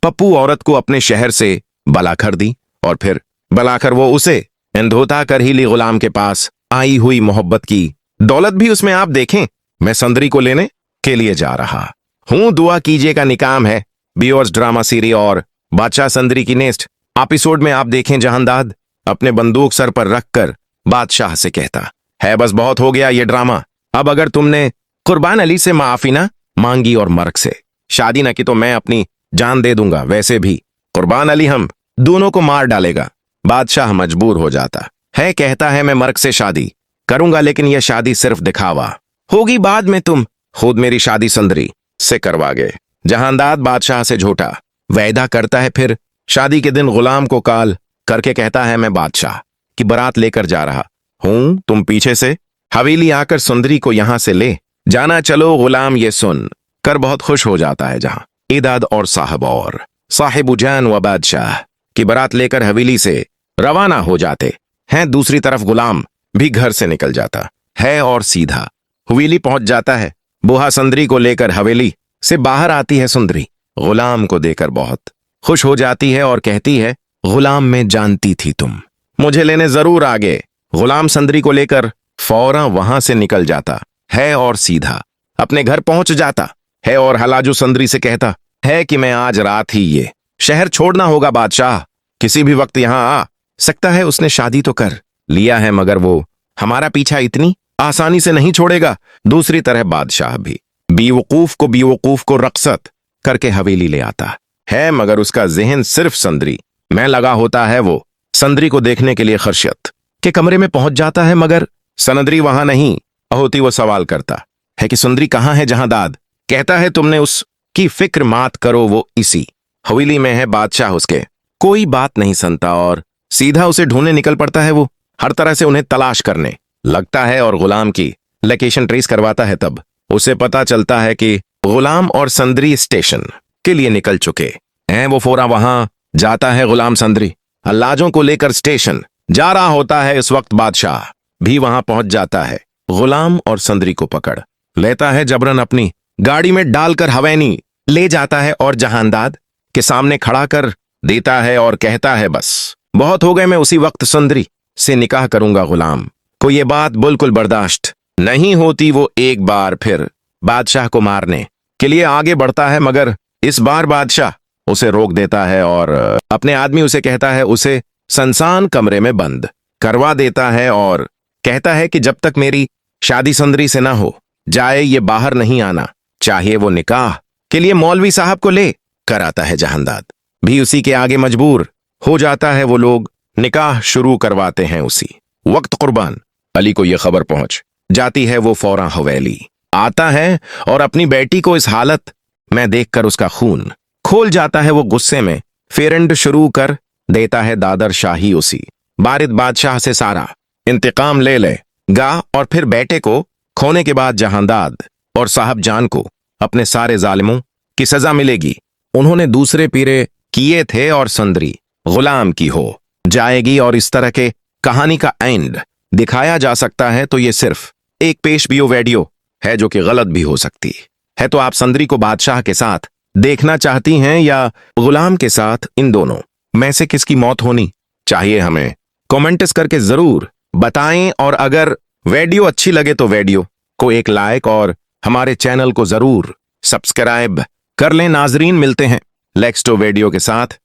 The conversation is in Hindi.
पप्पू औरत को अपने शहर से बलाकर दी और फिर बलाकर वो उसे इंधोता कर ही ली गुलाम के पास आई हुई मोहब्बत की दौलत भी उसमें आप देखें। मैं संदरी को लेने के लिए जा रहा हूं, दुआ कीजिएगा निकाम है। व्यूअर्स, ड्रामा सीरीज और बादशाह संदरी की नेक्स्ट एपिसोड में आप देखें जहांदाद अपने बंदूक सर पर रखकर बादशाह से कहता है, बस बहुत हो गया ये ड्रामा। अब अगर तुमने कुर्बान अली से माफी ना मांगी और मर्ग से शादी न की तो मैं अपनी जान दे दूंगा। वैसे भी कुर्बान अली हम दोनों को मार डालेगा। बादशाह मजबूर हो जाता है, कहता है मैं मर्ग से शादी करूंगा, लेकिन यह शादी सिर्फ दिखावा होगी, बाद में तुम खुद मेरी शादी संदरी से करवा गए। जहांदाद बादशाह से झूठा वायदा करता है, फिर शादी के दिन गुलाम को कॉल करके कहता है मैं बादशाह की बारात लेकर जा रहा हूं, तुम पीछे से हवेली आकर सुंदरी को यहां से ले जाना। चलो गुलाम ये सुन कर बहुत खुश हो जाता है। जहां इदाद और साहिब उजान व बादशाह की बारात लेकर हवेली से रवाना हो जाते हैं, दूसरी तरफ गुलाम भी घर से निकल जाता है और सीधा हवेली पहुंच जाता है। बुहा सुंदरी को लेकर हवेली से बाहर आती है। सुंदरी गुलाम को देकर बहुत खुश हो जाती है और कहती है, गुलाम मैं जानती थी तुम मुझे लेने जरूर आ गए। गुलाम सुंदरी को लेकर फौरन वहां से निकल जाता है और सीधा अपने घर पहुंच जाता है और हलाजू सुंदरी से कहता है कि मैं आज रात ही ये शहर छोड़ना होगा बादशाह, किसी भी वक्त यहां आ सकता है। उसने शादी तो कर लिया है मगर वो हमारा पीछा इतनी आसानी से नहीं छोड़ेगा। दूसरी तरह बादशाह भी बेवकूफ को रक्सत करके हवेली ले आता है, मगर उसका जहन सिर्फ सुंदरी में लगा होता है। वो सुंदरी को देखने के लिए खर्शत के कमरे में पहुंच जाता है, मगर सुंदरी वहां नहीं होती। वो सवाल करता है कि सुंदरी कहां है। जहांदाद कहता है तुमने उसकी फिक्र मात करो, वो इसी हवेली में है। बादशाह उसके कोई बात नहीं सुनता और सीधा उसे ढूंढने निकल पड़ता है। वो हर तरह से उन्हें तलाश करने लगता है और गुलाम की लोकेशन ट्रेस करवाता है। तब उसे पता चलता है कि गुलाम और सुंदरी स्टेशन के लिए निकल चुके हैं। वो फौरन वहां जाता है। गुलाम सुंदरी हल्लाजों को लेकर स्टेशन जा रहा होता है। इस वक्त बादशाह भी वहां पहुंच जाता है। गुलाम और सुंदरी को पकड़ लेता है, जबरन अपनी गाड़ी में डालकर हवेली ले जाता है और जहांदाद के सामने खड़ा कर देता है और कहता है बस बहुत हो गए, मैं उसी वक्त सुंदरी से निकाह करूंगा। गुलाम को यह बात बिल्कुल बर्दाश्त नहीं होती। वो एक बार फिर बादशाह को मारने के लिए आगे बढ़ता है, मगर इस बार बादशाह उसे रोक देता है और अपने आदमी उसे कहता है उसे सुनसान कमरे में बंद करवा देता है और कहता है कि जब तक मेरी शादी सुंदरी से ना हो जाए ये बाहर नहीं आना चाहिए। वो निकाह के लिए मौलवी साहब को ले कर आता है। जहांदाद भी उसी के आगे मजबूर हो जाता है। वो लोग निकाह शुरू करवाते हैं। उसी वक्त कुर्बान अली को यह खबर पहुंच जाती है। वो फौरन हवेली आता है और अपनी बेटी को इस हालत में देखकर उसका खून खोल जाता है। वो गुस्से में फेरंड शुरू कर देता है। दादर शाही उसी बारिद बादशाह से सारा इंतकाम ले लेगा और फिर बेटे को खोने के बाद जहांदाद और साहब जान को अपने सारे जालिमों की सजा मिलेगी। उन्होंने दूसरे पीरे किए थे और सुंदरी गुलाम की हो जाएगी और इस तरह के कहानी का एंड दिखाया जा सकता है। तो ये सिर्फ एक पेश वीडियो है जो कि गलत भी हो सकती है। तो आप सुंदरी को बादशाह के साथ देखना चाहती हैं या गुलाम के साथ? इन दोनों में से किसकी मौत होनी चाहिए हमें कमेंट्स करके जरूर बताएं। और अगर वीडियो अच्छी लगे तो वीडियो को एक लाइक और हमारे चैनल को जरूर सब्सक्राइब कर लें। नाजरीन, मिलते हैं नेक्स्ट वीडियो के साथ।